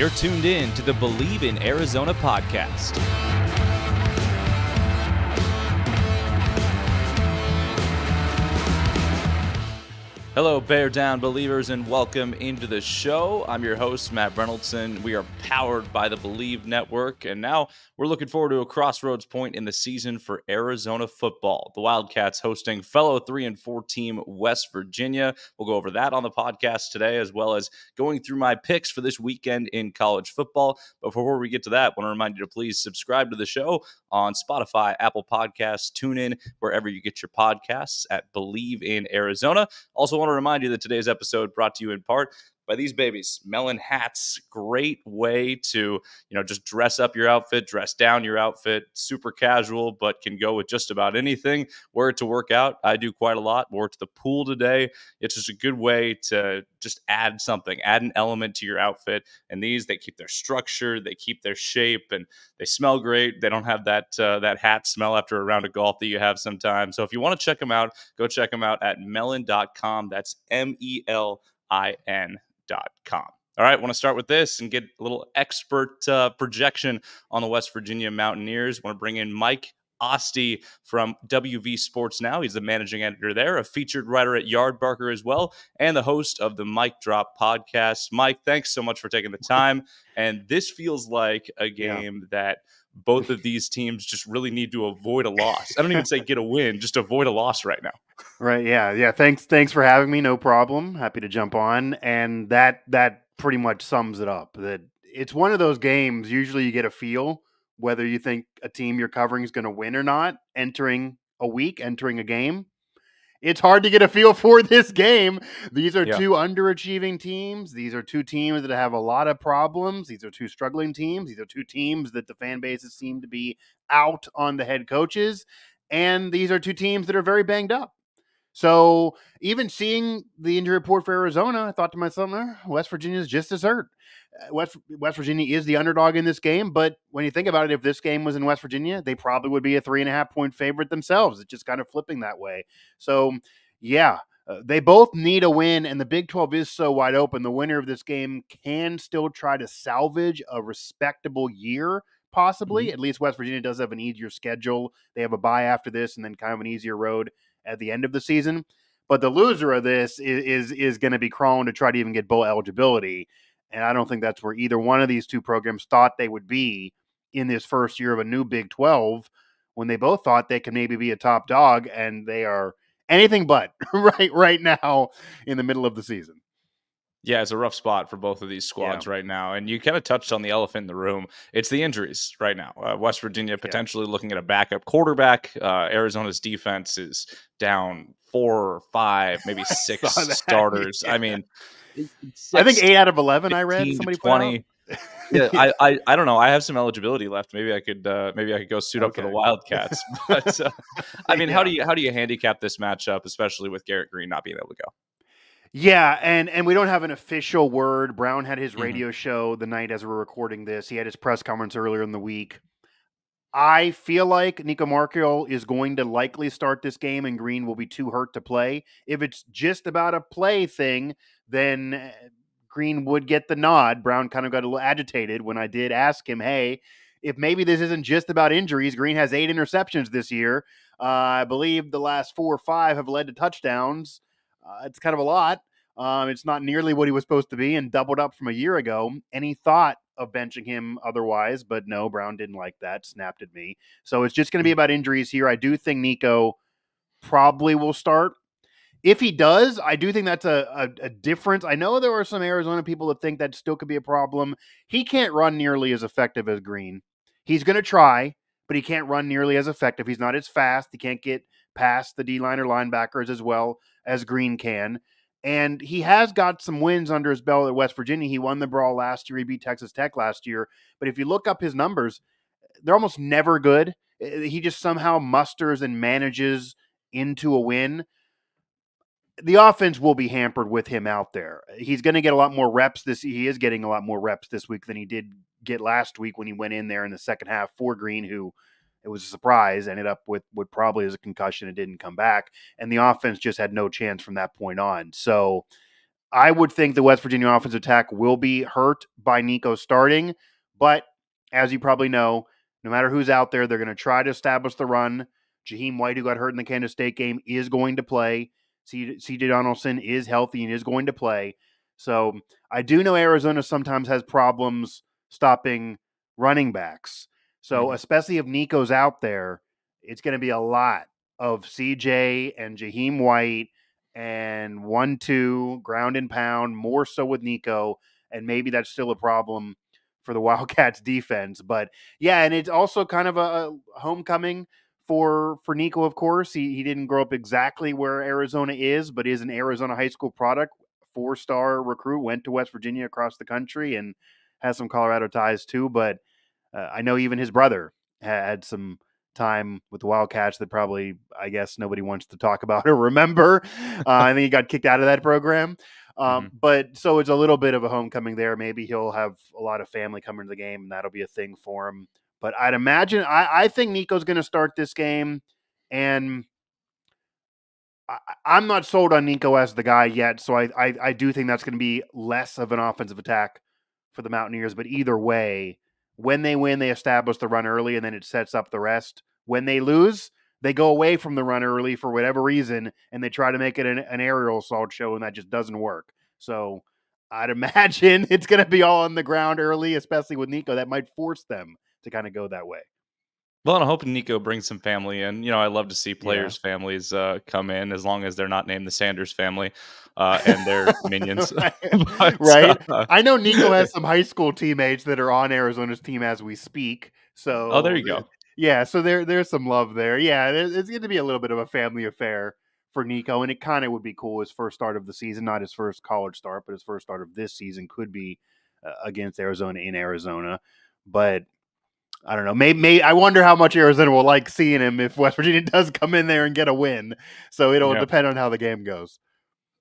You're tuned in to the Bleav in Arizona podcast. Hello, Bear Down Believers, and welcome into the show. I'm your host, Matt Reynoldsson. We are powered by the Bleav Network, and now we're looking forward to a crossroads point in the season for Arizona football. The Wildcats hosting fellow 3-4 team West Virginia. We'll go over that on the podcast today, as well as going through my picks for this weekend in college football. But before we get to that, I want to remind you to please subscribe to the show on Spotify, Apple Podcasts, TuneIn, wherever you get your podcasts at Bleav in Arizona. Also want to remind you that today's episode brought to you in part by these babies, Melon hats. Great way to, just dress up your outfit, dress down your outfit, super casual, but can go with just about anything. Wear it to work out. I do quite a lot. Wore it to the pool today. It's just a good way to just add something, add an element to your outfit. And these, they keep their structure, they keep their shape, and they smell great. They don't have that hat smell after a round of golf that you have sometimes. So if you want to check them out, go check them out at melon.com. That's MELIN.com. All right, want to start with this and get a little expert projection on the West Virginia Mountaineers. Want to bring in Mike Asti from WV Sports Now. He's the managing editor there, a featured writer at Yardbarker as well, and the host of the Mike Drop podcast. Mike, thanks so much for taking the time. And this feels like a game that both of these teams just really need to avoid a loss. I don't even say get a win, just avoid a loss right now. Right. Yeah. Thanks for having me. No problem. Happy to jump on. And that pretty much sums it up. That it's one of those games. Usually you get a feel whether you think a team you're covering is going to win or not entering a game. It's hard to get a feel for this game. These are two underachieving teams. These are two teams that have a lot of problems. These are two struggling teams. These are two teams that the fan bases seem to be out on the head coaches. And these are two teams that are very banged up. So even seeing the injury report for Arizona, I thought to myself, West Virginia is just as hurt. West Virginia is the underdog in this game, but when you think about it, if this game was in West Virginia, they probably would be a 3.5-point favorite themselves. It's just kind of flipping that way. So, they both need a win, and the Big 12 is so wide open. The winner of this game can still try to salvage a respectable year, possibly. At least West Virginia does have an easier schedule. They have a bye after this and then kind of an easier road at the end of the season. But the loser of this is going to be crawling to try to even get bowl eligibility. And I don't think that's where either one of these two programs thought they would be in this first year of a new Big 12, when they both thought they could maybe be a top dog, and they are anything but right now in the middle of the season. Yeah, it's a rough spot for both of these squads right now. And you kind of touched on the elephant in the room. It's the injuries right now. West Virginia potentially looking at a backup quarterback. Arizona's defense is down 4 or 5, maybe 6 starters. Yeah. I mean, I think 8 out of 11 I read somebody 20. Yeah, I don't know. I have some eligibility left. Maybe I could go suit up for the Wildcats. But I mean, how do you handicap this matchup, especially with Garrett Green not being able to go? Yeah, and we don't have an official word. Brown had his radio show the night as we're recording this. He had his press conference earlier in the week. I feel like Nico Marchiol is going to likely start this game, and Green will be too hurt to play. If it's just about a play thing, then Green would get the nod. Brown kind of got a little agitated when I did ask him, hey, if maybe this isn't just about injuries. Green has 8 interceptions this year. I believe the last 4 or 5 have led to touchdowns. It's kind of a lot. It's not nearly what he was supposed to be and doubled up from a year ago. And he thought of benching him otherwise, but no, Brown didn't like that, snapped at me. So it's just going to be about injuries here. I do think Nico probably will start. If he does, I do think that's a difference. I know there are some Arizona people that think that still could be a problem. He can't run nearly as effective as Green. He's going to try, but he can't run nearly as effective. He's not as fast. He can't get past the D-line or linebackers as well as Green can. And he has got some wins under his belt at West Virginia. He won the Brawl last year. He beat Texas Tech last year. But if you look up his numbers, they're almost never good. He just somehow musters and manages into a win. The offense will be hampered with him out there. He's going to get a lot more reps he is getting a lot more reps this week than he did get last week when he went in there in the second half for Green, who it was a surprise, ended up with what probably is a concussion and didn't come back. And the offense just had no chance from that point on. So I would think the West Virginia offensive attack will be hurt by Nico starting, but as you probably know, no matter who's out there, they're going to try to establish the run. Jaheim White, who got hurt in the Kansas State game, is going to play. C.J. Donaldson is healthy and is going to play. So I do know Arizona sometimes has problems stopping running backs. So especially if Nico's out there, it's going to be a lot of CJ and Jaheim White and 1-2 ground and pound, more so with Nico. And maybe that's still a problem for the Wildcats defense. But yeah, and it's also kind of a homecoming for Nico, of course. He didn't grow up exactly where Arizona is, but is an Arizona high school product. 4-star recruit, went to West Virginia across the country and has some Colorado ties too. But I know even his brother had some time with the Wildcats that probably, I guess, nobody wants to talk about or remember. I think he got kicked out of that program. But so it's a little bit of a homecoming there. Maybe he'll have a lot of family coming to the game, and that'll be a thing for him. But I'd imagine, I think Nico's going to start this game, and I'm not sold on Nico as the guy yet. So I do think that's going to be less of an offensive attack for the Mountaineers. But either way, when they win, they establish the run early, and then it sets up the rest. When they lose, they go away from the run early for whatever reason, and they try to make it an aerial assault show, and that just doesn't work. So I'd imagine it's going to be all on the ground early, especially with Nico. That might force them to kind of go that way. Well, and I'm hoping Nico brings some family in. I love to see players' Yeah. families come in, as long as they're not named the Sanders family and their minions. But, Right. I know Nico has some high school teammates that are on Arizona's team as we speak. oh, there So you go. yeah, so there's some love there. Yeah, it's going to be a little bit of a family affair for Nico, and it kind of would be cool. His first start of the season, not his first college start, but his first start of this season could be against Arizona in Arizona. But I don't know. Maybe I wonder how much Arizona will like seeing him if West Virginia does come in there and get a win. So it'll Yeah. depend on how the game goes.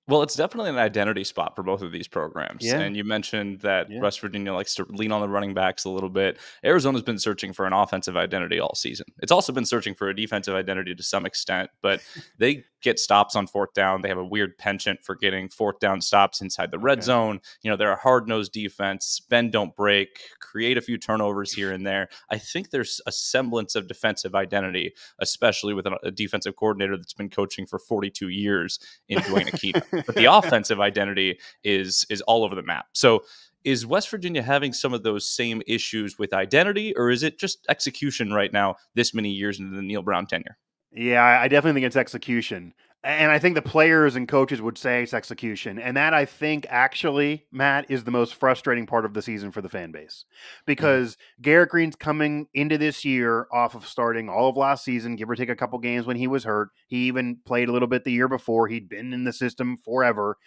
Well, it's definitely an identity spot for both of these programs. Yeah. And you mentioned that Yeah. West Virginia likes to lean on the running backs a little bit. Arizona's been searching for an offensive identity all season. It's also been searching for a defensive identity to some extent, but they get stops on fourth down. They have a weird penchant for getting fourth down stops inside the red zone. They're a hard-nosed defense, bend, don't break, create a few turnovers here and there. I think there's a semblance of defensive identity, especially with a defensive coordinator that's been coaching for 42 years in Dwayne Akita. But the offensive identity is all over the map. So is West Virginia having some of those same issues with identity, or is it just execution right now, this many years into the Neil Brown tenure? Yeah, I definitely think it's execution. And I think the players and coaches would say it's execution. And that, I think, actually, Matt, is the most frustrating part of the season for the fan base. Because Garrett Green's coming into this year off of starting all of last season, give or take a couple games when he was hurt. He even played a little bit the year before. He'd been in the system forever.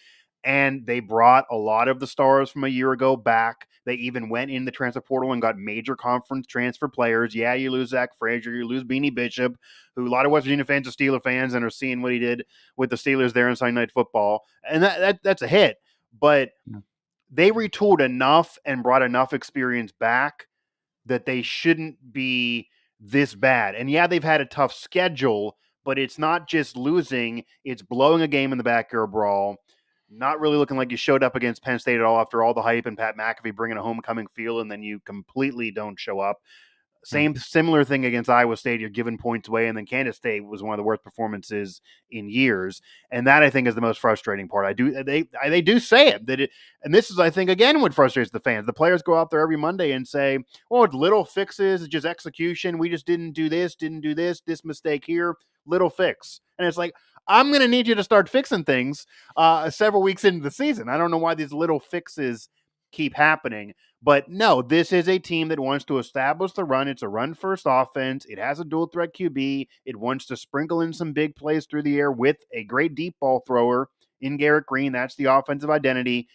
And they brought a lot of the stars from a year ago back. They even went in the transfer portal and got major conference transfer players. Yeah, you lose Zach Frazier, you lose Beanie Bishop, who a lot of West Virginia fans are Steeler fans and are seeing what he did with the Steelers there in Sunday Night Football. And that's a hit. But they retooled enough and brought enough experience back that they shouldn't be this bad. And yeah, they've had a tough schedule, but it's not just losing, it's blowing a game in the backyard brawl. Not really looking like you showed up against Penn State at all after all the hype and Pat McAfee bringing a homecoming feel, and then you completely don't show up. Similar thing against Iowa State. You're giving points away, and then Kansas State was one of the worst performances in years, and that I think is the most frustrating part. They do say it and this is, I think, again what frustrates the fans. The players go out there every Monday and say, "Oh, it's little fixes, it's just execution. We just didn't do this, this mistake here, little fix." And it's like, I'm going to need you to start fixing things several weeks into the season. I don't know why these little fixes keep happening. But no, this is a team that wants to establish the run. It's a run-first offense. It has a dual-threat QB. It wants to sprinkle in some big plays through the air with a great deep ball thrower in Garrett Green. That's the offensive identity.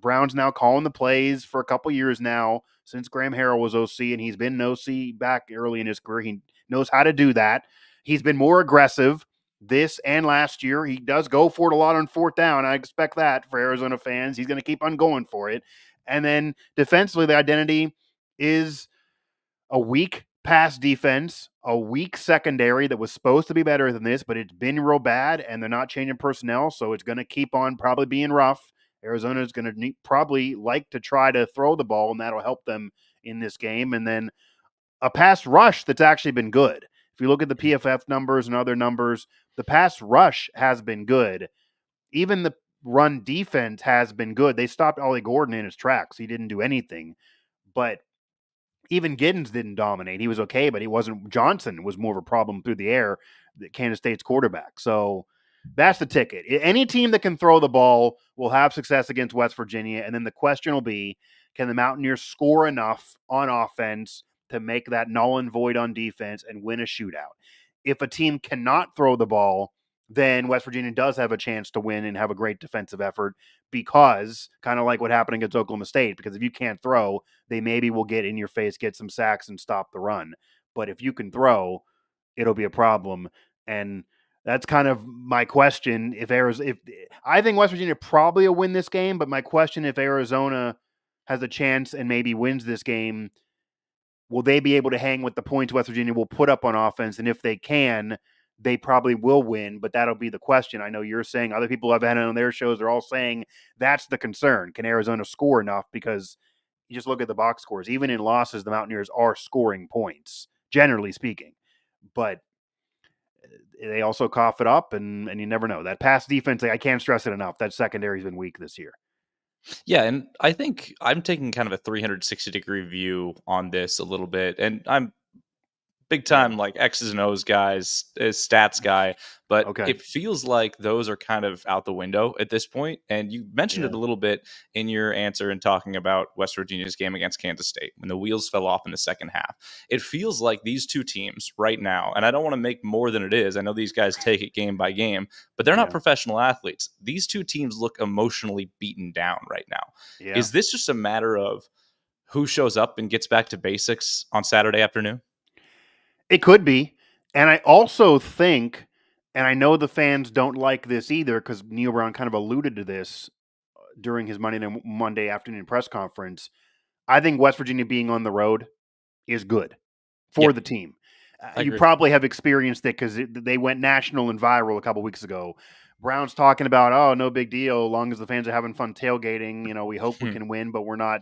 Brown's now calling the plays for a couple years now since Graham Harrell was OC, and he's been an OC back early in his career. He knows how to do that. He's been more aggressive this and last year. He does go for it a lot on fourth down. I expect that for Arizona fans. He's going to keep on going for it. And then defensively, the identity is a weak pass defense, a weak secondary that was supposed to be better than this, but it's been real bad, and they're not changing personnel, so it's going to keep on probably being rough. Arizona is going to probably like to try to throw the ball, and that'll help them in this game. And then a pass rush that's actually been good. If you look at the PFF numbers and other numbers, the pass rush has been good. Even the run defense has been good. They stopped Ollie Gordon in his tracks. He didn't do anything. But even Giddens didn't dominate. He was okay, but he wasn't. Johnson was more of a problem through the air, the Kansas State's quarterback. So that's the ticket. Any team that can throw the ball will have success against West Virginia. And then the question will be, can the Mountaineers score enough on offense to make that null and void on defense and win a shootout? If a team cannot throw the ball, then West Virginia does have a chance to win and have a great defensive effort, because kind of like what happened against Oklahoma State, because if you can't throw, they maybe will get in your face, get some sacks, and stop the run. But if you can throw, it'll be a problem. And that's kind of my question. If I think West Virginia probably will win this game, but my question, if Arizona has a chance and maybe wins this game, will they be able to hang with the points West Virginia will put up on offense? And if they can, they probably will win, but that'll be the question. I know you're saying, other people have had it on their shows, they're all saying that's the concern. Can Arizona score enough? Because you just look at the box scores. Even in losses, the Mountaineers are scoring points, generally speaking. But they also cough it up, and you never know. That pass defense, I can't stress it enough. That secondary's been weak this year. Yeah, and I think I'm taking kind of a 360-degree view on this a little bit, and I'm big time like X's and O's guys, stats guy, but Okay. it feels like those are kind of out the window at this point. And you mentioned it a little bit in your answer in talking about West Virginia's game against Kansas State when the wheels fell off in the second half. It feels like these two teams right now, and I don't want to make more than it is. I know these guys take it game by game, but they're not professional athletes. These two teams look emotionally beaten down right now. Yeah. Is this just a matter of who shows up and gets back to basics on Saturday afternoon? It could be. And I also think, and I know the fans don't like this either, because Neil Brown kind of alluded to this during his Monday afternoon press conference. I think West Virginia being on the road is good for the team. You probably have experienced it because they went national and viral a couple weeks ago. Brown's talking about, oh, no big deal, as long as the fans are having fun tailgating. We hope we can win, but we're not,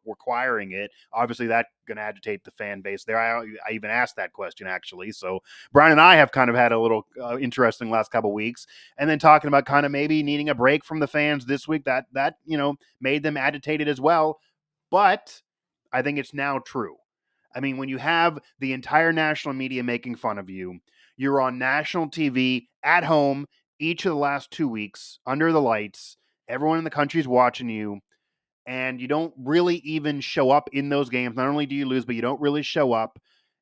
requiring it. Obviously, that's going to agitate the fan base there. I even asked that question, actually. So Brown and I have kind of had a little interesting last couple weeks. And then talking about kind of maybe needing a break from the fans this week, that made them agitated as well. But I think it's now true. I mean, when you have the entire national media making fun of you, you're on national TV at home each of the last 2 weeks under the lights. Everyone in the country is watching you, and you don't really even show up in those games. Not only do you lose, but you don't really show up.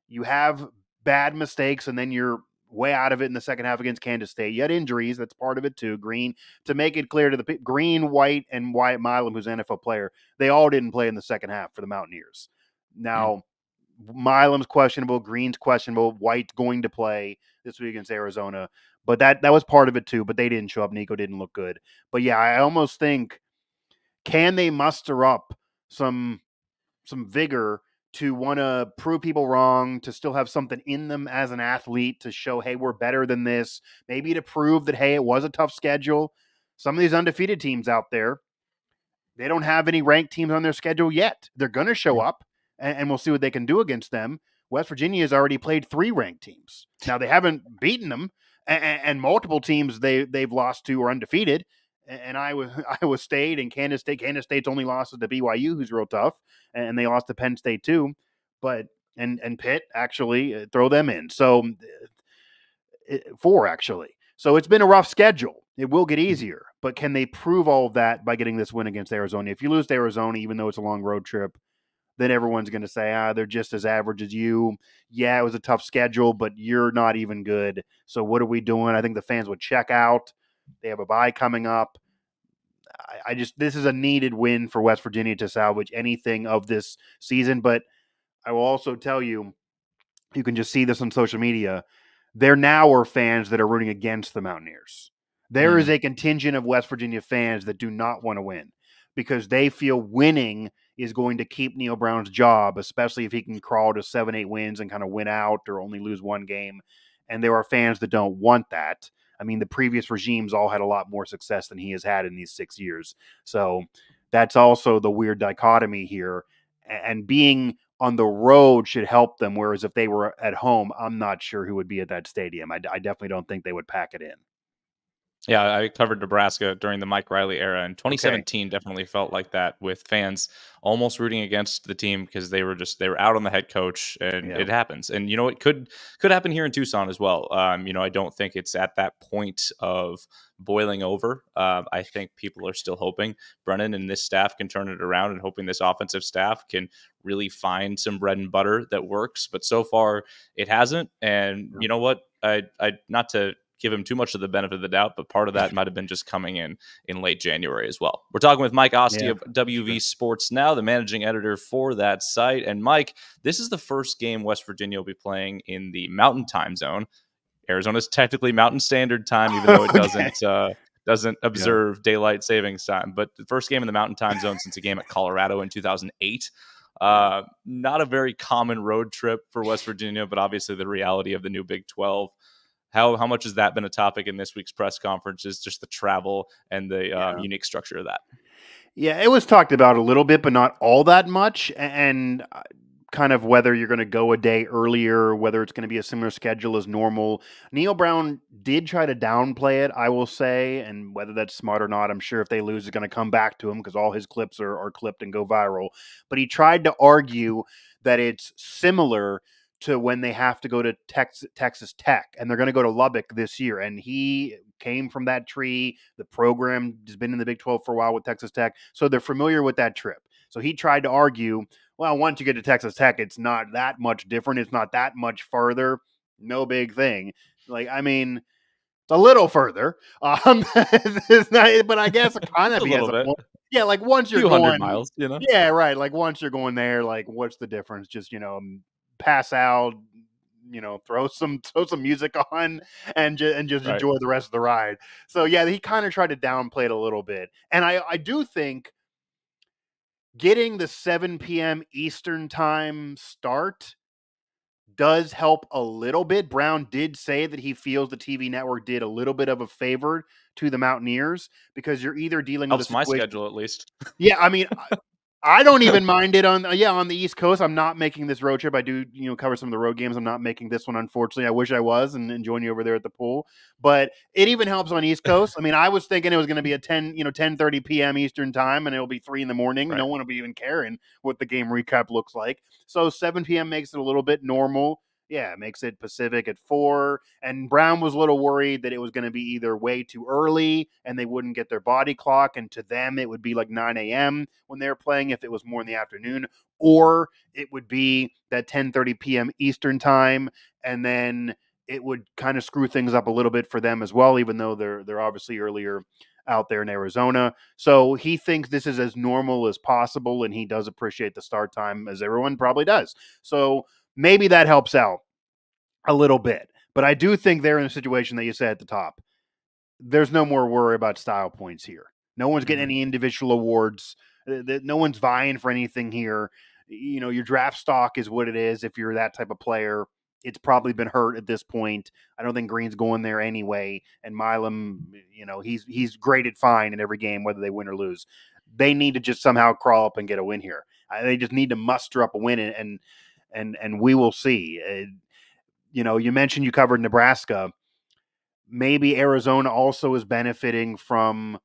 You have bad mistakes, and then you're way out of it in the second half against Kansas State. You had injuries. That's part of it too. Green, to make it clear to the Green, White, and Wyatt Milam, who's an NFL player, they all didn't play in the second half for the Mountaineers. Now, Milam's questionable, Green's questionable, White's going to play this week against Arizona. But that was part of it too, but they didn't show up. Nico didn't look good. But yeah, I almost think, can they muster up some vigor to want to prove people wrong, to still have something in them as an athlete to show, hey, we're better than this, maybe to prove that, hey, it was a tough schedule. Some of these undefeated teams out there, they don't have any ranked teams on their schedule yet. They're going to show up, and we'll see what they can do against them. West Virginia has already played 3 ranked teams. Now, they haven't beaten them, and multiple teams they've lost to are undefeated. And Iowa State and Kansas State. Kansas State's only losses to BYU, who's real tough, and they lost to Penn State too. But and Pitt, actually, throw them in. So 4 actually. So it's been a rough schedule. It will get easier, but can they prove all of that by getting this win against Arizona? If you lose to Arizona, even though it's a long road trip, then everyone's going to say, they're just as average as you. Yeah, it was a tough schedule, but you're not even good. So what are we doing? I think the fans would check out. They have a bye coming up. This is a needed win for West Virginia to salvage anything of this season. But I will also tell you, you can just see this on social media. There now are fans that are rooting against the Mountaineers. There is a contingent of West Virginia fans that do not want to win because they feel winning is going to keep Neil Brown's job, especially if he can crawl to 7-8 wins and kind of win out or only lose one game. And there are fans that don't want that. I mean, the previous regimes all had a lot more success than he has had in these 6 years. So that's also the weird dichotomy here. And being on the road should help them. Whereas if they were at home, I'm not sure who would be at that stadium. I definitely don't think they would pack it in. Yeah, I covered Nebraska during the Mike Riley era, and Okay. 2017 definitely felt like that, with fans almost rooting against the team because they were out on the head coach, and Yeah. it happens. And it could happen here in Tucson as well. I don't think it's at that point of boiling over. I think people are still hoping Brennan and this staff can turn it around, and hoping this offensive staff can really find some bread and butter that works. But so far, it hasn't. And you know what? I not to give him too much of the benefit of the doubt, but part of that might have been just coming in late January as well. We're talking with Mike Asti Yeah, of WV sure. Sports Now, the managing editor for that site. And Mike, this is the first game West Virginia will be playing in the Mountain Time Zone. Arizona's technically Mountain Standard Time, even though it Okay. doesn't Yeah. observe daylight savings time. But the first game in the Mountain Time Zone since a game at Colorado in 2008. Yeah. Not a very common road trip for West Virginia, but obviously the reality of the new Big 12. How much has that been a topic in this week's press conference? Is just the travel and the Yeah. unique structure of that? Yeah, it was talked about a little bit, but not all that much. And kind of whether you're going to go a day earlier, whether it's going to be a similar schedule as normal. Neil Brown did try to downplay it, I will say, and whether that's smart or not, I'm sure if they lose, it's going to come back to him because all his clips are clipped and go viral. But he tried to argue that it's similar to when they have to go to Texas Tech, and they're going to go to Lubbock this year. And he came from that tree. The program has been in the Big 12 for a while with Texas Tech, so they're familiar with that trip. So he tried to argue, well, once you get to Texas Tech, it's not that much different. It's not that much further. No big thing. Like, I mean, it's a little further. It's not, but I guess kind Just of a he has little a bit, point. Yeah, like once a you're few hundred going, miles. yeah, right. Like once you're going there, like what's the difference? Just pass out, throw some music on, and just Right. enjoy the rest of the ride. So yeah, he kind of tried to downplay it a little bit, and I do think getting the 7 p.m. Eastern time start does help a little bit. Brown did say that he feels the TV network did a little bit of a favor to the Mountaineers because you're either dealing with a Helps my situation. schedule at least. Yeah, I mean, I don't even mind it on the East Coast. I'm not making this road trip. I do, cover some of the road games. I'm not making this one, unfortunately. I wish I was and join you over there at the pool. But it even helps on East Coast. I mean, I was thinking it was going to be a 10:30 p.m. Eastern time, and it'll be 3 in the morning. Right. No one will be even caring what the game recap looks like. So 7 p.m. makes it a little bit normal. Yeah, it makes it Pacific at 4. And Brown was a little worried that it was going to be either way too early and they wouldn't get their body clock. And to them, it would be like 9 a.m. when they were playing if it was more in the afternoon, or it would be that 10:30 p.m. Eastern time. And then it would kind of screw things up a little bit for them as well, even though they're obviously earlier out there in Arizona. So he thinks this is as normal as possible, and he does appreciate the start time, as everyone probably does. So maybe that helps out a little bit. But I do think they're in a situation that you said at the top. There's no more worry about style points here. No one's getting Mhm. any individual awards. No one's vying for anything here. Your draft stock is what it is. If you're that type of player, it's probably been hurt at this point. I don't think Green's going there anyway. And Milam, he's graded fine in every game, whether they win or lose. They need to just somehow crawl up and get a win here. They just need to muster up a win, and we will see. You mentioned you covered Nebraska. Maybe Arizona also is benefiting from,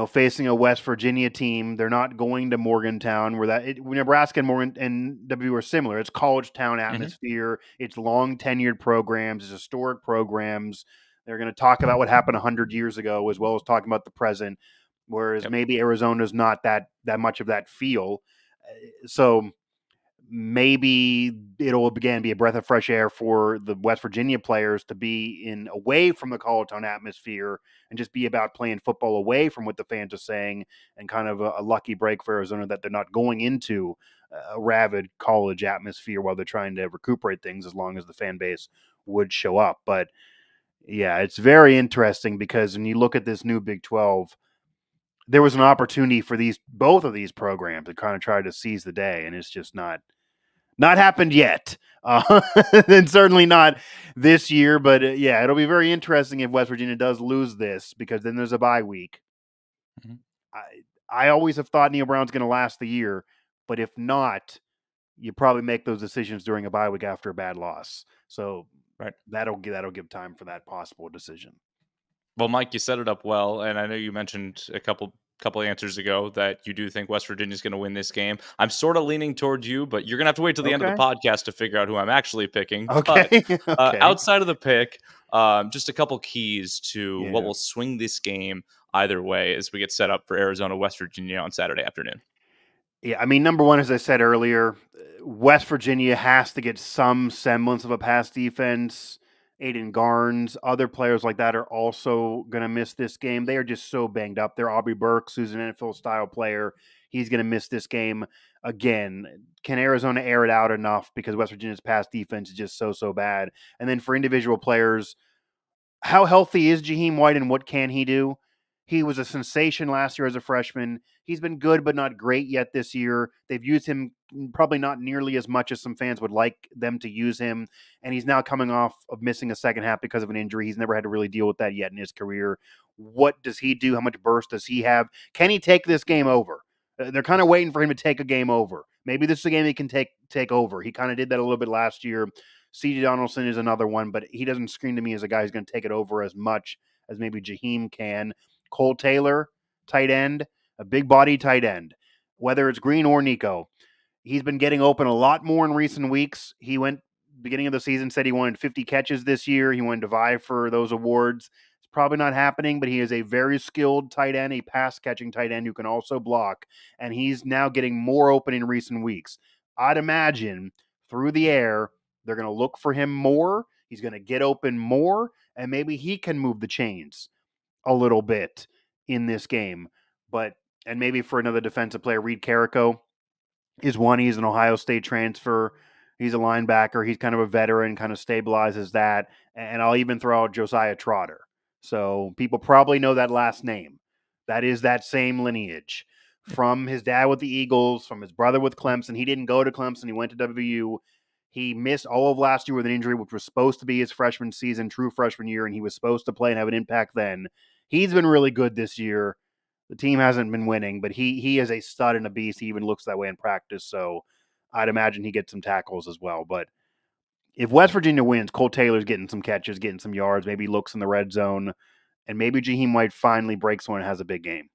facing a West Virginia team. They're not going to Morgantown, where Nebraska and Morgan and W are similar. It's college town Mhm. atmosphere. It's long tenured programs. It's historic programs. They're going to talk about what happened 100 years ago, as well as talking about the present. Whereas Yep. maybe Arizona's not that much of that feel. So maybe it'll again be a breath of fresh air for the West Virginia players to be away from the college town atmosphere and just be about playing football away from what the fans are saying, and kind of a lucky break for Arizona that they're not going into a rabid college atmosphere while they're trying to recuperate things, as long as the fan base would show up. But yeah, it's very interesting because when you look at this new Big 12, there was an opportunity for both of these programs to kind of try to seize the day, and it's just not Not happened yet. And certainly not this year. But yeah, it'll be very interesting if West Virginia does lose this, because then there's a bye week. Mm-hmm. I always have thought Neil Brown's going to last the year, but if not, you probably make those decisions during a bye week after a bad loss. So Right. that'll give time for that possible decision. Well, Mike, you set it up well, and I know you mentioned a couple answers ago that you do think West Virginia's going to win this game. I'm sort of leaning towards you, but you're going to have to wait till the end of the podcast to figure out who I'm actually picking. Okay. But Okay. outside of the pick, just a couple keys to what will swing this game either way as we get set up for Arizona, West Virginia on Saturday afternoon. Yeah, I mean, number one, as I said earlier, West Virginia has to get some semblance of a pass defense. Aiden Garnes, other players like that are also going to miss this game. They are just so banged up. They're Aubrey Burks, who's an NFL-style player. He's going to miss this game again. Can Arizona air it out enough? Because West Virginia's pass defense is just so bad. And then for individual players, how healthy is Jaheim White and what can he do? He was a sensation last year as a freshman. He's been good, but not great yet this year. They've used him probably not nearly as much as some fans would like them to use him. And he's now coming off of missing a second half because of an injury. He's never had to really deal with that yet in his career. What does he do? How much burst does he have? Can he take this game over? They're kind of waiting for him to take a game over. Maybe this is a game he can take over. He kind of did that a little bit last year. C.J. Donaldson is another one, but he doesn't scream to me as a guy who's going to take it over as much as maybe Jaheim can. Cole Taylor, tight end, a big body tight end, whether it's Green or Nico. He's been getting open a lot more in recent weeks. He went beginning of the season, said he wanted 50 catches this year. He wanted to vie for those awards. It's probably not happening, but he is a very skilled tight end, a pass-catching tight end who can also block, and he's now getting more open in recent weeks. I'd imagine through the air, they're going to look for him more. He's going to get open more, and maybe he can move the chains a little bit in this game. And maybe for another defensive player, Reed Carrico is one. He's an Ohio State transfer. He's a linebacker. He's kind of a veteran, kind of stabilizes that. And I'll even throw out Josiah Trotter. So people probably know that last name. That is that same lineage from his dad with the Eagles, from his brother with Clemson. He didn't go to Clemson. He went to WVU. He missed all of last year with an injury, which was supposed to be his freshman season, true freshman year, and he was supposed to play and have an impact then. He's been really good this year. The team hasn't been winning, but he is a stud and a beast. He even looks that way in practice, so I'd imagine he gets some tackles as well. But if West Virginia wins, Cole Taylor's getting some catches, getting some yards, maybe looks in the red zone, and maybe Jaheim White finally breaks one and has a big game.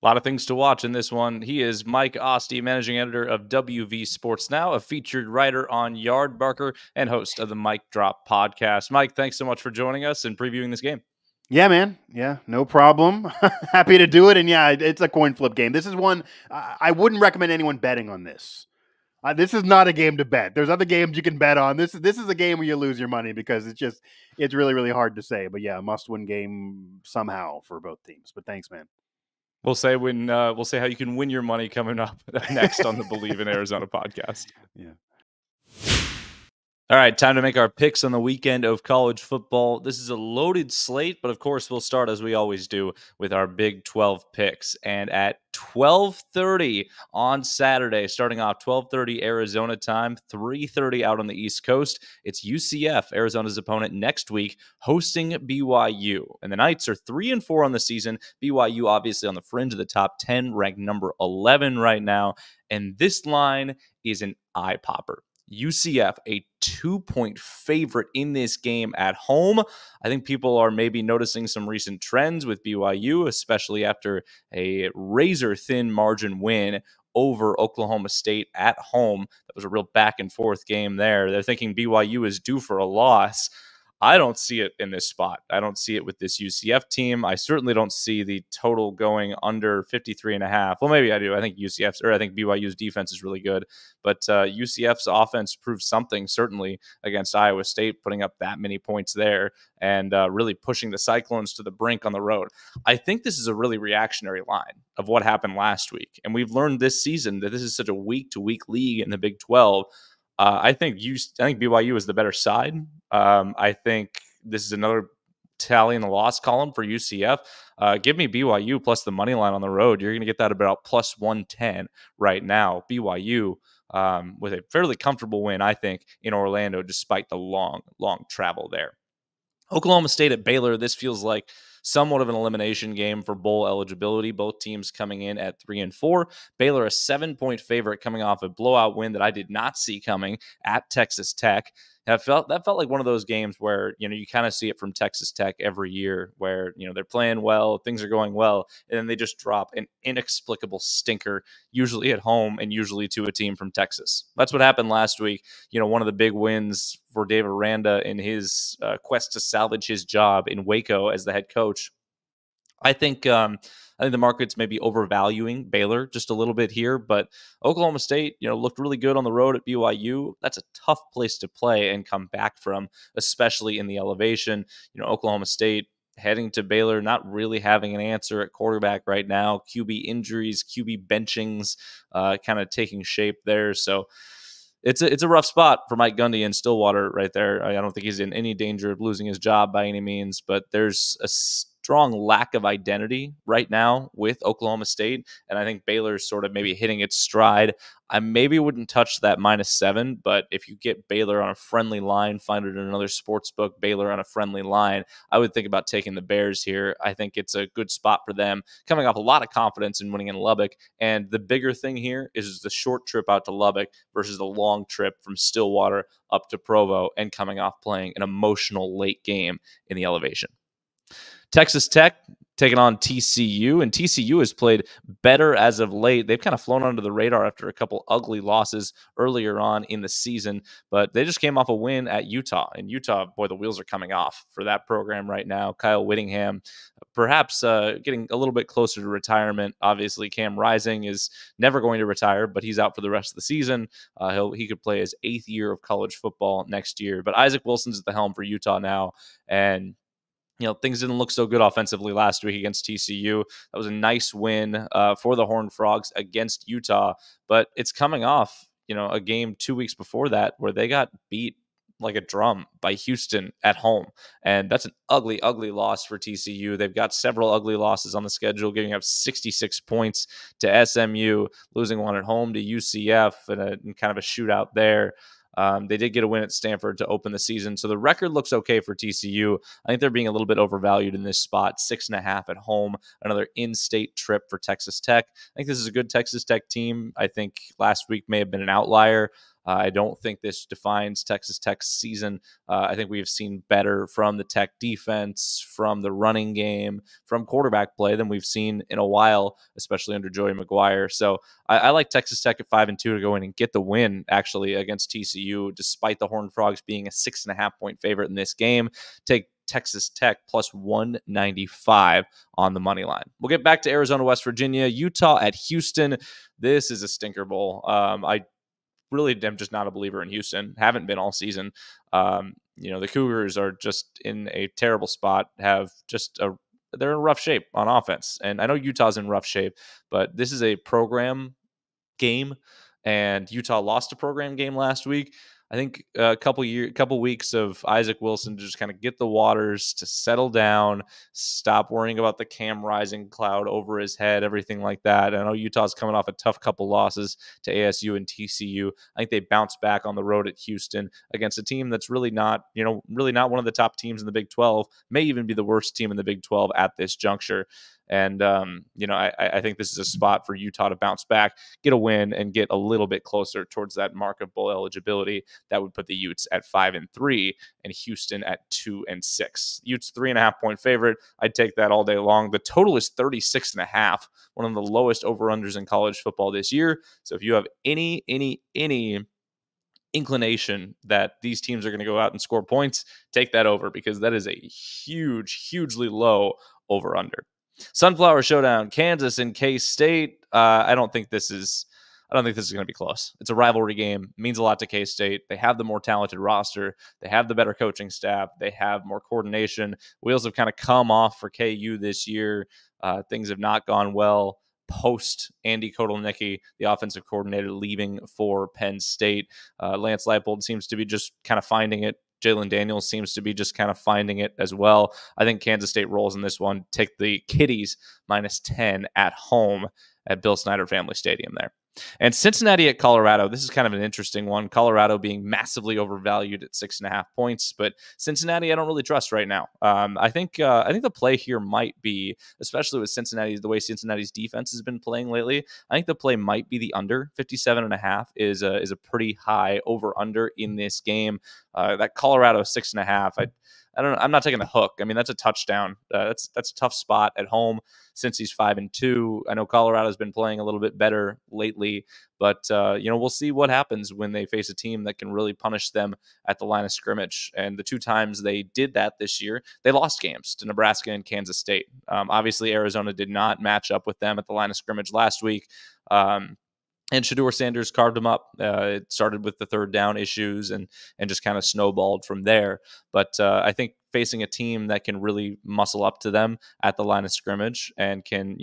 A lot of things to watch in this one. He is Mike Asti, managing editor of WV Sports Now, a featured writer on Yardbarker, and host of the Mike Drop podcast. Mike, thanks so much for joining us and previewing this game. Yeah, man. Yeah, no problem. Happy to do it. And yeah, it's a coin flip game. This is one I wouldn't recommend anyone betting on this. This is not a game to bet. There's other games you can bet on. This is a game where you lose your money because it's really, really hard to say. But yeah, must-win game somehow for both teams. But thanks, man. We'll say how you can win your money coming up next on the Bleav in Arizona podcast. Yeah. All right, time to make our picks on the weekend of college football. This is a loaded slate, but of course we'll start as we always do with our Big 12 picks. And at 12:30 on Saturday, starting off 12:30 Arizona time, 3:30 out on the East Coast, it's UCF, Arizona's opponent next week, hosting BYU. And the Knights are 3-4 on the season. BYU obviously on the fringe of the top 10, ranked number 11 right now. And this line is an eye popper. UCF, a 2-point favorite in this game at home. I think people are maybe noticing some recent trends with BYU, especially after a razor-thin margin win over Oklahoma State at home. That was a real back-and-forth game there. They're thinking BYU is due for a loss. I don't see it in this spot. I don't see it with this UCF team. I certainly don't see the total going under 53.5. Well, maybe I do. I think BYU's defense is really good, but UCF's offense proved something, certainly against Iowa State, putting up that many points there and really pushing the Cyclones to the brink on the road. I think this is a really reactionary line of what happened last week. And we've learned this season that this is such a week-to-week league in the Big 12. I think BYU is the better side. I think this is another tally in the loss column for UCF. Give me BYU plus the money line on the road. You're going to get that about plus 110 right now. BYU with a fairly comfortable win, I think, in Orlando, despite the long travel there. Oklahoma State at Baylor. This feels like somewhat of an elimination game for bowl eligibility. Both teams coming in at 3-4. Baylor, a 7-point favorite, coming off a blowout win that I did not see coming at Texas Tech. That felt like one of those games where, you kind of see it from Texas Tech every year where, they're playing well, things are going well, and then they just drop an inexplicable stinker, usually at home and usually to a team from Texas. That's what happened last week. One of the big wins for Dave Aranda in his quest to salvage his job in Waco as the head coach. I think the market's maybe overvaluing Baylor just a little bit here, but Oklahoma State, looked really good on the road at BYU. That's a tough place to play and come back from, especially in the elevation. Oklahoma State heading to Baylor, not really having an answer at quarterback right now. QB injuries, QB benchings, kind of taking shape there. So it's a rough spot for Mike Gundy in Stillwater right there. I don't think he's in any danger of losing his job by any means, but there's a strong lack of identity right now with Oklahoma State, and I think Baylor's sort of maybe hitting its stride. I maybe wouldn't touch that -7, but if you get Baylor on a friendly line, find it in another sports book, Baylor on a friendly line, I would think about taking the Bears here. I think it's a good spot for them, coming off a lot of confidence in winning in Lubbock, and the bigger thing here is the short trip out to Lubbock versus the long trip from Stillwater up to Provo and coming off playing an emotional late game in the elevation. Texas Tech taking on TCU, and TCU has played better as of late. They've kind of flown under the radar after a couple ugly losses earlier on in the season, but they just came off a win at Utah. And Utah, boy, the wheels are coming off for that program right now. Kyle Whittingham, perhaps getting a little bit closer to retirement. Obviously, Cam Rising is never going to retire, but he's out for the rest of the season. He could play his 8th year of college football next year. But Isaac Wilson's at the helm for Utah now, and things didn't look so good offensively last week against TCU. That was a nice win for the Horned Frogs against Utah, but it's coming off, a game 2 weeks before that where they got beat like a drum by Houston at home. And that's an ugly, ugly loss for TCU. They've got several ugly losses on the schedule, giving up 66 points to SMU, losing one at home to UCF in kind of a shootout there. They did get a win at Stanford to open the season. So the record looks okay for TCU. I think they're being a little bit overvalued in this spot. 6.5 at home, another in-state trip for Texas Tech. I think this is a good Texas Tech team. I think last week may have been an outlier. I don't think this defines Texas Tech's season. I think we've seen better from the Tech defense, from the running game, from quarterback play than we've seen in a while, especially under Joey McGuire. So I like Texas Tech at 5-2 to go in and get the win, actually, against TCU, despite the Horned Frogs being a 6.5-point favorite in this game. Take Texas Tech plus 195 on the money line. We'll get back to Arizona, West Virginia, Utah at Houston. This is a stinker bowl. I really am just not a believer in Houston. Haven't been all season. The Cougars are just in a terrible spot. They're in rough shape on offense. And I know Utah's in rough shape, but this is a program game, and Utah lost a program game last week. I think a couple weeks of Isaac Wilson to just kind of get the waters, to settle down, stop worrying about the Cam Rising cloud over his head, everything like that. I know Utah's coming off a tough couple losses to ASU and TCU. I think they bounced back on the road at Houston against a team that's really not one of the top teams in the Big 12, may even be the worst team in the Big 12 at this juncture. And, I think this is a spot for Utah to bounce back, get a win, and get a little bit closer towards that mark of bowl eligibility. That would put the Utes at 5-3 and Houston at 2-6. Utes 3.5-point favorite. I'd take that all day long. The total is 36.5, one of the lowest over-unders in college football this year. So if you have any inclination that these teams are going to go out and score points, take that over, because that is a hugely low over-under. Sunflower Showdown, Kansas and K-State. I don't think this is going to be close. It's a rivalry game. It means a lot to K-State. They have the more talented roster. They have the better coaching staff. They have more coordination. Wheels have kind of come off for KU this year. Things have not gone well post Andy Kotelnicki, the offensive coordinator, leaving for Penn State. Lance Leipold seems to be just kind of finding it. Jalen Daniels seems to be just kind of finding it as well. I think Kansas State rolls in this one. Take the Kitties -10 at home at Bill Snyder Family Stadium there. And Cincinnati at Colorado, this is kind of an interesting one. Colorado being massively overvalued at 6.5 points, but Cincinnati I don't really trust right now. I think the play here might be, especially with Cincinnati, the way Cincinnati's defense has been playing lately. I think the play might be the under. 57.5 is a pretty high over under in this game. That Colorado 6.5, I don't know. I'm not taking the hook. I mean, that's a touchdown. That's a tough spot at home since he's 5-2. I know Colorado's been playing a little bit better lately, but we'll see what happens when they face a team that can really punish them at the line of scrimmage. And the 2 times they did that this year, they lost games to Nebraska and Kansas State. Obviously, Arizona did not match up with them at the line of scrimmage last week. And Shedeur Sanders carved him up. It started with the third down issues and just kind of snowballed from there. But I think facing a team that can really muscle up to them at the line of scrimmage and can,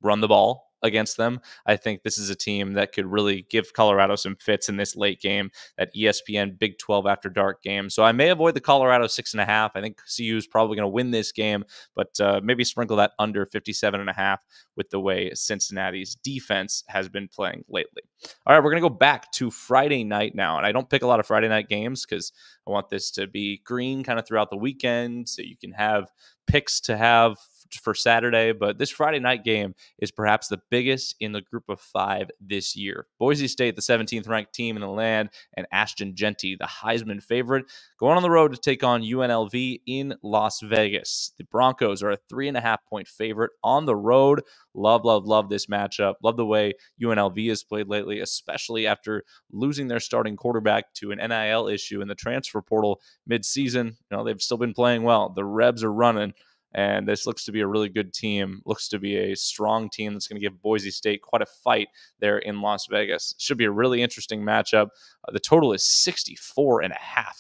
run the ball against them, I think this is a team that could really give Colorado some fits in this late game, that ESPN Big 12 After Dark game. So I may avoid the Colorado 6.5. I think CU is probably going to win this game, but maybe sprinkle that under 57.5 with the way Cincinnati's defense has been playing lately. All right, we're going to go back to Friday night now. And I don't pick a lot of Friday night games because I want this to be green kind of throughout the weekend so you can have picks to have for Saturday, but this Friday night game is perhaps the biggest in the group of 5 this year. Boise State, the 17th ranked team in the land, and Ashton Jeanty, the Heisman favorite, going on the road to take on UNLV in Las Vegas. The Broncos are a 3.5 point favorite on the road. Love this matchup. Love the way UNLV has played lately, especially after losing their starting quarterback to an NIL issue in the transfer portal midseason. They've still been playing well. The Rebs are running. And this looks to be a really good team, looks to be a strong team that's going to give Boise State quite a fight there in Las Vegas. Should be a really interesting matchup. The total is 64.5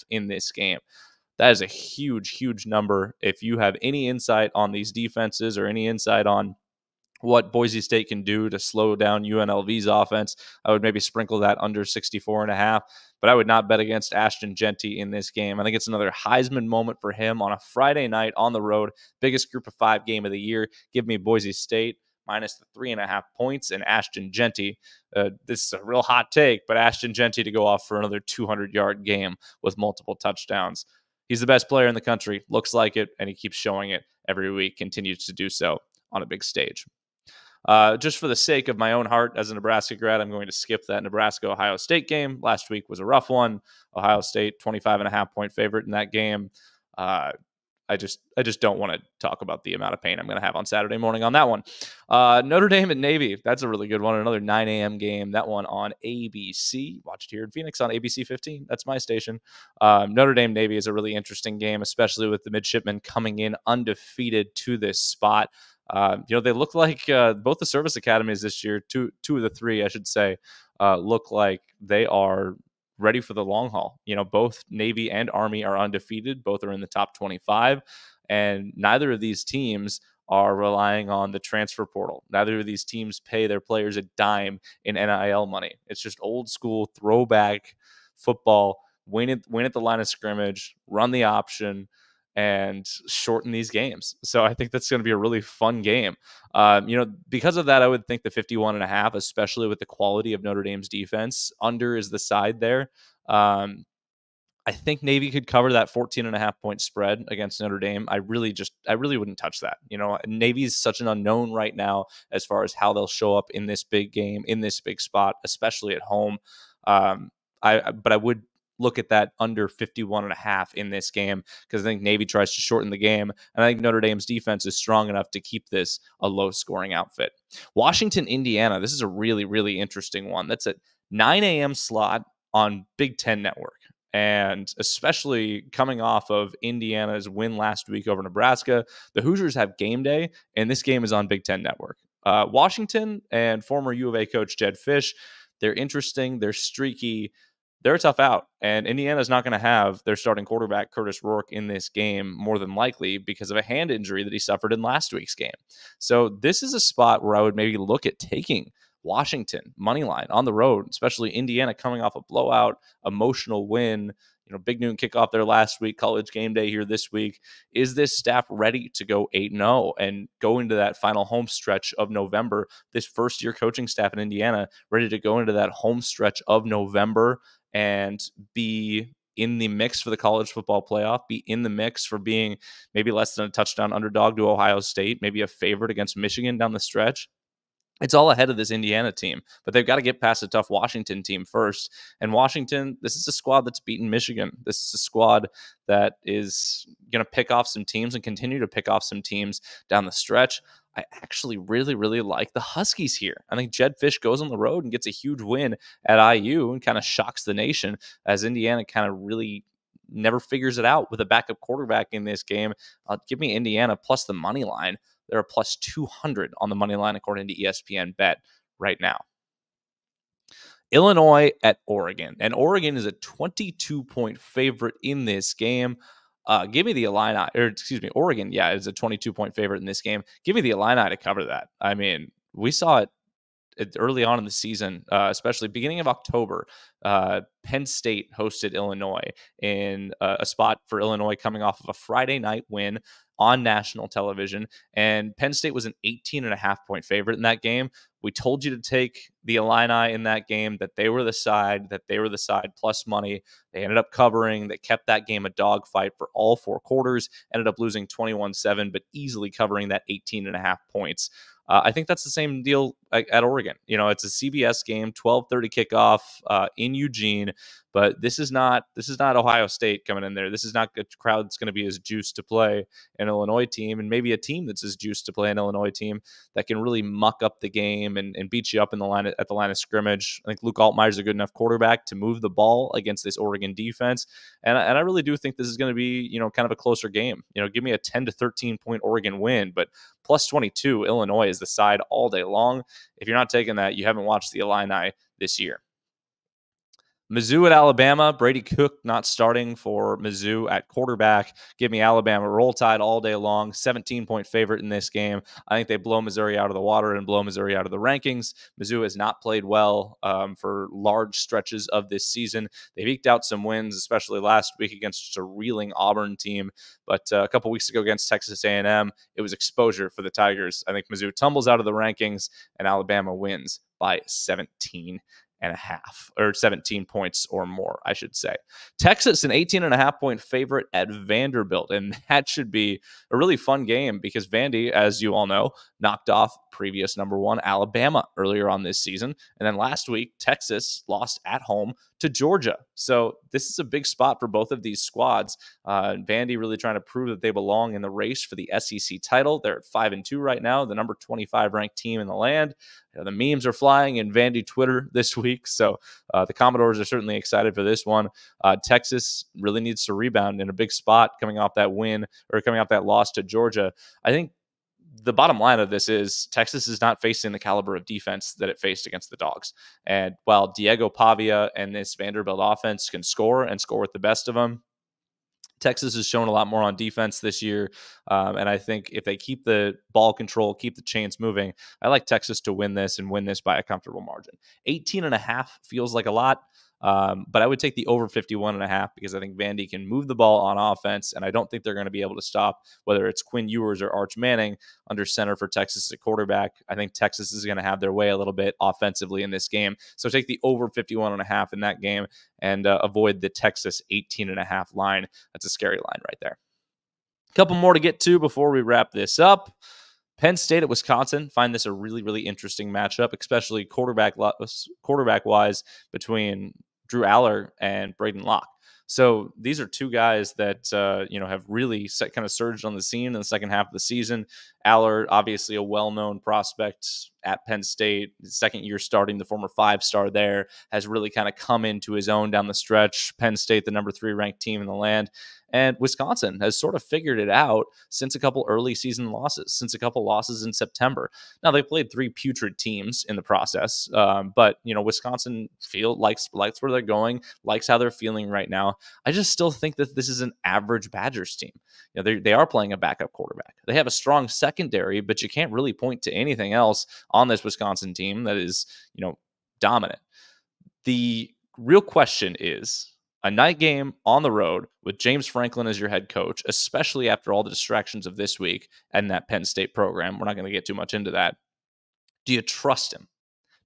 in this game. That is a huge number. If you have any insight on these defenses or any insight on what Boise State can do to slow down UNLV's offense, I would maybe sprinkle that under 64.5. But I would not bet against Ashton Jeanty in this game. I think it's another Heisman moment for him on a Friday night on the road. Biggest group of 5 game of the year. Give me Boise State minus the 3.5 points and Ashton Jeanty. This is a real hot take, but Ashton Jeanty to go off for another 200-yard game with multiple touchdowns. He's the best player in the country. Looks like it, and he keeps showing it every week. Continues to do so on a big stage. Just for the sake of my own heart as a Nebraska grad, I'm going to skip that Nebraska-Ohio State game. Last week was a rough one. Ohio State, 25.5 point favorite in that game. I just don't want to talk about the amount of pain I'm going to have on Saturday morning on that one. Notre Dame and Navy. That's a really good one. Another 9 a.m. game. That one on ABC. Watched here in Phoenix on ABC 15. That's my station. Notre Dame Navy is a really interesting game, especially with the midshipmen coming in undefeated to this spot. They look like both the service academies this year, two of the 3, I should say, look like they are ready for the long haul. Both Navy and Army are undefeated. Both are in the top 25. And neither of these teams are relying on the transfer portal. Neither of these teams pay their players a dime in NIL money. It's just old school throwback football. Win at the line of scrimmage, run the option, and shorten these games. So I think that's going to be a really fun game. Because of that, I would think the 51.5, especially with the quality of Notre Dame's defense, under is the side there. I think Navy could cover that 14.5 point spread against Notre Dame. I really wouldn't touch that. Navy's such an unknown right now as far as how they'll show up in this big game, in this big spot, especially at home. But I would look at that under 51.5 in this game because I think Navy tries to shorten the game. And I think Notre Dame's defense is strong enough to keep this a low scoring outfit. Washington, Indiana. This is a really, really interesting one. That's a 9 a.m. slot on Big Ten Network. And especially coming off of Indiana's win last week over Nebraska, the Hoosiers have game day, and this game is on Big Ten Network. Washington and former U of A coach Jedd Fisch, they're interesting, they're streaky, they're a tough out. And Indiana's not going to have their starting quarterback, Curtis Rourke, in this game more than likely because of a hand injury that he suffered in last week's game. So this is a spot where I would maybe look at taking Washington money line on the road, especially Indiana coming off a blowout, emotional win. big noon kickoff there last week, college game day here this week. Is this staff ready to go 8-0 and go into that final home stretch of November? This first-year coaching staff in Indiana ready to go into that home stretch of November and be in the mix for the college football playoff, be in the mix for being maybe less than a touchdown underdog to Ohio State, maybe a favorite against Michigan down the stretch? It's all ahead of this Indiana team, but they've got to get past a tough Washington team first. And Washington, this is a squad that's beaten Michigan. This is a squad that is going to pick off some teams and continue to pick off some teams down the stretch. I actually really, really like the Huskies here. I think Jed Fish goes on the road and gets a huge win at IU and kind of shocks the nation as Indiana kind of really never figures it out with a backup quarterback in this game. Give me Indiana plus the money line. They're a plus 200 on the money line, according to ESPN Bet right now. Illinois at Oregon. And Oregon is a 22-point favorite in this game. Give me the Illini, or excuse me, Oregon, yeah, is a 22-point favorite in this game. Give me the Illini to cover that. I mean, we saw it early on in the season, especially beginning of October. Penn State hosted Illinois in a spot for Illinois coming off of a Friday night win on national television. And Penn State was an 18.5-point favorite in that game. We told you to take the Illini in that game, that they were the side plus money. They ended up covering. They kept that game a dogfight for all 4 quarters, ended up losing 21-7, but easily covering that 18.5 points. I think that's the same deal at Oregon. It's a CBS game, 12:30 kickoff in Eugene, but this is not Ohio State coming in there. This is not a crowd that's going to be as juiced to play an Illinois team, and maybe a team that's as juiced to play an Illinois team that can really muck up the game and beat you up in the line at the line of scrimmage. I think Luke Altmaier's a good enough quarterback to move the ball against this Oregon defense, and I really do think this is going to be kind of a closer game. Give me a 10 to 13 point Oregon win, but plus 22 Illinois is the side all day long. If you're not taking that, you haven't watched the Illini this year. Mizzou at Alabama. Brady Cook not starting for Mizzou at quarterback. Give me Alabama roll tide all day long. 17-point favorite in this game. I think they blow Missouri out of the water and blow Missouri out of the rankings. Mizzou has not played well for large stretches of this season. They've eked out some wins, especially last week against just a reeling Auburn team. But a couple weeks ago against Texas A&M, it was exposure for the Tigers. I think Mizzou tumbles out of the rankings and Alabama wins by 17.5 or 17 points or more, I should say. Texas, an 18.5-point favorite at Vanderbilt. And that should be a really fun game because Vandy, as you all know, knocked off previous number 1 Alabama earlier on this season. And then last week, Texas lost at home to Georgia. So this is a big spot for both of these squads. Vandy really trying to prove that they belong in the race for the SEC title. They're at 5-2 right now, the number 25 ranked team in the land. The memes are flying in Vandy Twitter this week, so the Commodores are certainly excited for this one. Texas really needs to rebound in a big spot coming off that win or coming off that loss to Georgia. I think the bottom line of this is Texas is not facing the caliber of defense that it faced against the Dogs. And while Diego Pavia and this Vanderbilt offense can score and score with the best of them, Texas has shown a lot more on defense this year. And I think if they keep the ball control, keep the chains moving, I like Texas to win this and win this by a comfortable margin. 18.5 feels like a lot. But I would take the over 51.5 because I think Vandy can move the ball on offense, and I don't think they're going to be able to stop whether it's Quinn Ewers or Arch Manning under center for Texas as a quarterback. I think Texas is going to have their way a little bit offensively in this game. So take the over 51.5 in that game and avoid the Texas 18.5 line. That's a scary line right there. A couple more to get to before we wrap this up. Penn State at Wisconsin, find this a really, really interesting matchup, especially quarterback-wise between Drew Aller and Braden Locke. So these are two guys that have really kind of surged on the scene in the second half of the season. Aller, obviously a well-known prospect at Penn State, second year starting, the former 5-star there, has really kind of come into his own down the stretch. Penn State, the number 3 ranked team in the land. And Wisconsin has sort of figured it out since a couple early season losses, since a couple losses in September. Now, they played 3 putrid teams in the process, but, Wisconsin likes where they're going, likes how they're feeling right now. I just still think that this is an average Badgers team. They are playing a backup quarterback. They have a strong secondary, but you can't really point to anything else on this Wisconsin team that is, dominant. The real question is, A night game on the road with James Franklin as your head coach, especially after all the distractions of this week and that Penn State program. We're not going to get too much into that. Do you trust him?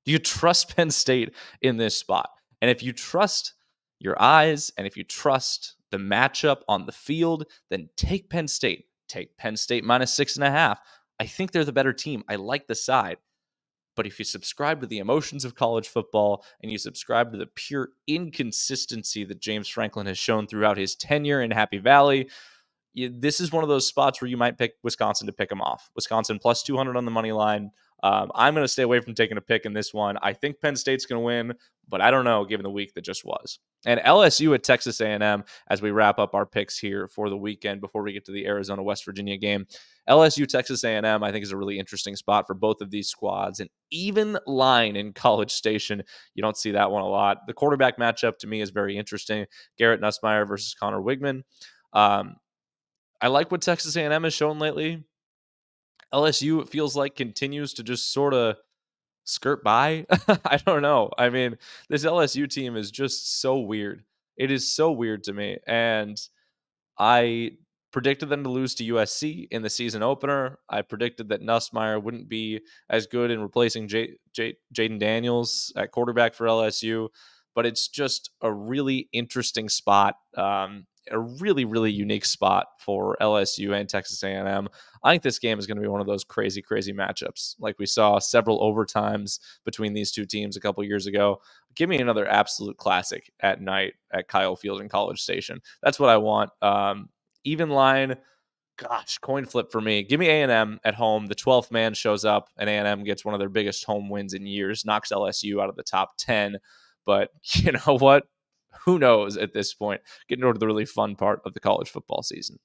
Do you trust Penn State in this spot? And if you trust your eyes and if you trust the matchup on the field, then take Penn State. Take Penn State minus 6.5. I think they're the better team. I like the side. But if you subscribe to the emotions of college football and you subscribe to the pure inconsistency that James Franklin has shown throughout his tenure in Happy Valley, this is one of those spots where you might pick Wisconsin to pick them off. Wisconsin plus 200 on the money line. I'm going to stay away from taking a pick in this one. I think Penn State's going to win, but I don't know given the week that just was. And LSU at Texas A&M as we wrap up our picks here for the weekend before we get to the Arizona-West Virginia game. LSU, Texas A&M, I think is a really interesting spot for both of these squads. An even line in College Station. You don't see that one a lot. The quarterback matchup to me is very interesting. Garrett Nussmeier versus Connor Wigman. I like what Texas A&M has shown lately. LSU, it feels like, continues to just sort of skirt by. I don't know. I mean, this LSU team is just so weird. It is so weird to me. And I predicted them to lose to USC in the season opener. I predicted that Nussmeier wouldn't be as good in replacing Jaden Daniels at quarterback for LSU. But it's just a really interesting spot. A really, really unique spot for LSU and Texas A&M. I think this game is going to be one of those crazy, crazy matchups. Like we saw several overtimes between these two teams a couple years ago. Give me another absolute classic at night at Kyle Field in College Station. That's what I want. Even line, gosh, coin flip for me. Give me A&M at home. The 12th man shows up, and A&M gets one of their biggest home wins in years, knocks LSU out of the top 10. But you know what? Who knows at this point? Getting over to the really fun part of the college football season.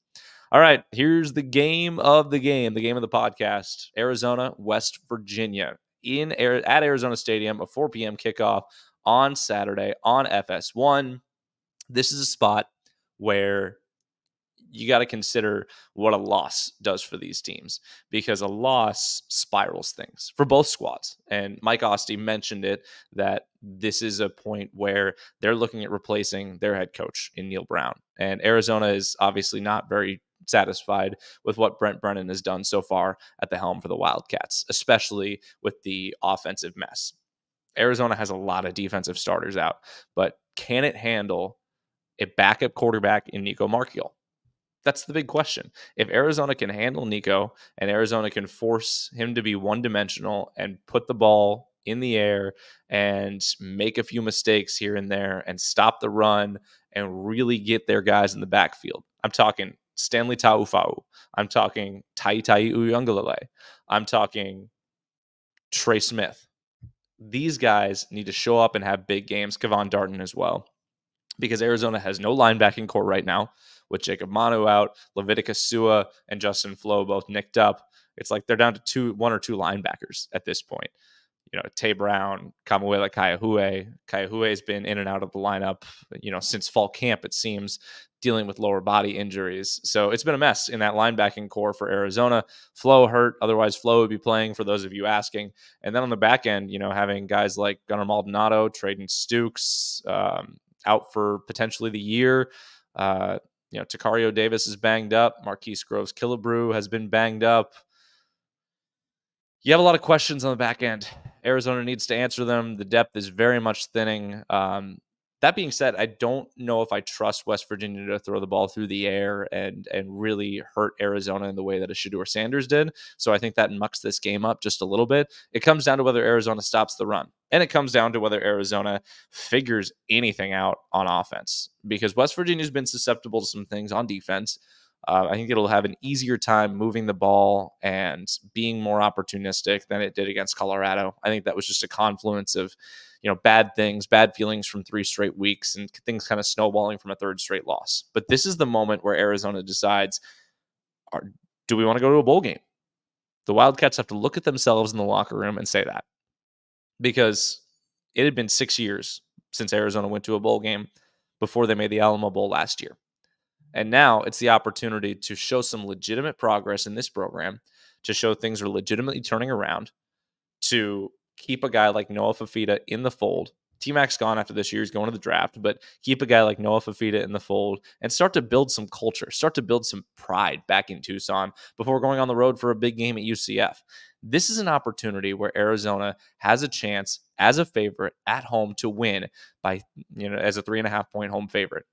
All right, here's the game of the podcast. Arizona, West Virginia at Arizona Stadium, a 4 p.m. kickoff on Saturday on FS1. This is a spot where you got to consider what a loss does for these teams, because a loss spirals things for both squads. And Mike Asti mentioned it, that this is a point where they're looking at replacing their head coach in Neil Brown. And Arizona is obviously not very satisfied with what Brent Brennan has done so far at the helm for the Wildcats, especially with the offensive mess. Arizona has a lot of defensive starters out, but can it handle a backup quarterback in Nico Marchiol? That's the big question. If Arizona can handle Nico and Arizona can force him to be one-dimensional and put the ball in the air and make a few mistakes here and there and stop the run and really get their guys in the backfield. I'm talking Stanley Taufau. I'm talking Tai Uyunglele. I'm talking Trey Smith. These guys need to show up and have big games. Kevon Darton as well, because Arizona has no linebacking core right now, with Jacob Manu out, Leviticus Sua and Justin Flo both nicked up. It's like they're down to one or two linebackers at this point. You know, Tay Brown, Kamuela Kayahue. Kayahue has been in and out of the lineup, since fall camp, it seems, dealing with lower body injuries. So it's been a mess in that linebacking core for Arizona. Flo hurt. Otherwise, Flo would be playing, for those of you asking. And then on the back end, having guys like Gunnar Maldonado, Traden Stukes, out for potentially the year. Takario Davis is banged up. Marquise Groves Killebrew has been banged up. You have a lot of questions on the back end. Arizona needs to answer them. The depth is very much thinning. That being said, I don't know if I trust West Virginia to throw the ball through the air and really hurt Arizona in the way that a Shedeur Sanders did. So I think that mucks this game up just a little bit. It comes down to whether Arizona stops the run. And it comes down to whether Arizona figures anything out on offense, because West Virginia's been susceptible to some things on defense. I think it'll have an easier time moving the ball and being more opportunistic than it did against Colorado. I think that was just a confluence of, bad things, bad feelings from 3 straight weeks, and things kind of snowballing from a 3rd straight loss. But this is the moment where Arizona decides, do we want to go to a bowl game? The Wildcats have to look at themselves in the locker room and say that, because it had been 6 years since Arizona went to a bowl game before they made the Alamo Bowl last year. And now it's the opportunity to show some legitimate progress in this program, to show things are legitimately turning around, to keep a guy like Noah Fafita in the fold, T-Mac's gone after this year. He's going to the draft, but keep a guy like Noah Fafita in the fold and start to build some culture, start to build some pride back in Tucson before going on the road for a big game at UCF. This is an opportunity where Arizona has a chance as a favorite at home to win by, as a 3.5-point home favorite.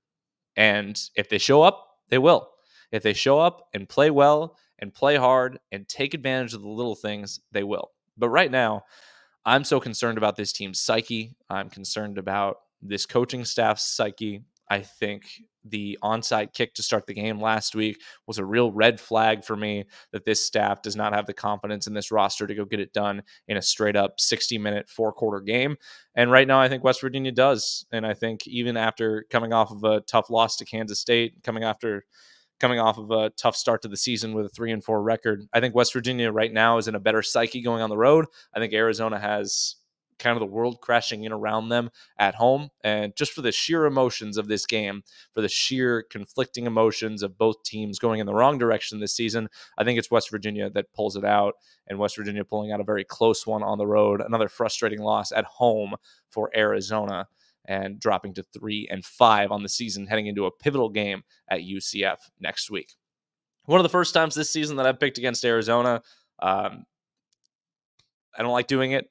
And if they show up, they will. If they show up and play well and play hard and take advantage of the little things, they will. But right now, I'm so concerned about this team's psyche. I'm concerned about this coaching staff's psyche. I think the onside kick to start the game last week was a real red flag for me that this staff does not have the confidence in this roster to go get it done in a straight up 60-minute 4-quarter game. And right now, I think West Virginia does. And I think even after coming off of a tough loss to Kansas State, coming off of a tough start to the season with a 3-4 record, I think West Virginia right now is in a better psyche going on the road. I think Arizona has kind of the world crashing in around them at home. And just for the sheer emotions of this game, for the sheer conflicting emotions of both teams going in the wrong direction this season, I think it's West Virginia that pulls it out, and West Virginia pulling out a very close one on the road. Another frustrating loss at home for Arizona, and dropping to 3-5 on the season, heading into a pivotal game at UCF next week. One of the first times this season that I've picked against Arizona. I don't like doing it,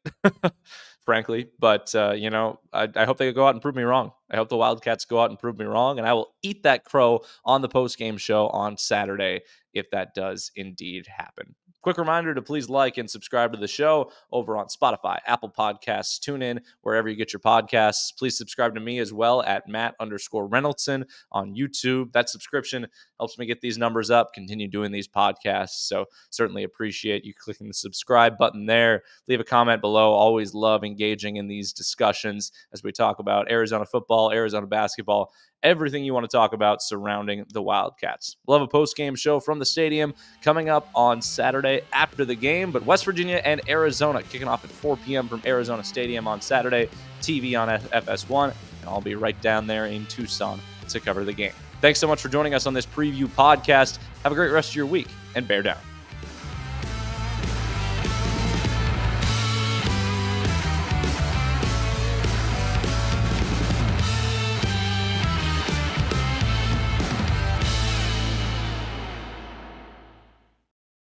frankly, but, I hope they go out and prove me wrong. I hope the Wildcats go out and prove me wrong, and I will eat that crow on the post-game show on Saturday if that does indeed happen. Quick reminder to please like and subscribe to the show over on Spotify, Apple Podcasts, TuneIn, wherever you get your podcasts. Please subscribe to me as well at Matt_Reynoldson on YouTube. That subscription helps me get these numbers up, continue doing these podcasts. So certainly appreciate you clicking the subscribe button there. Leave a comment below. Always love engaging in these discussions as we talk about Arizona football, Arizona basketball, everything you want to talk about surrounding the Wildcats. We'll have a post-game show from the stadium coming up on Saturday after the game, but West Virginia and Arizona kicking off at 4 p.m. from Arizona Stadium on Saturday, TV on FS1, and I'll be right down there in Tucson to cover the game. Thanks so much for joining us on this preview podcast. Have a great rest of your week, and bear down.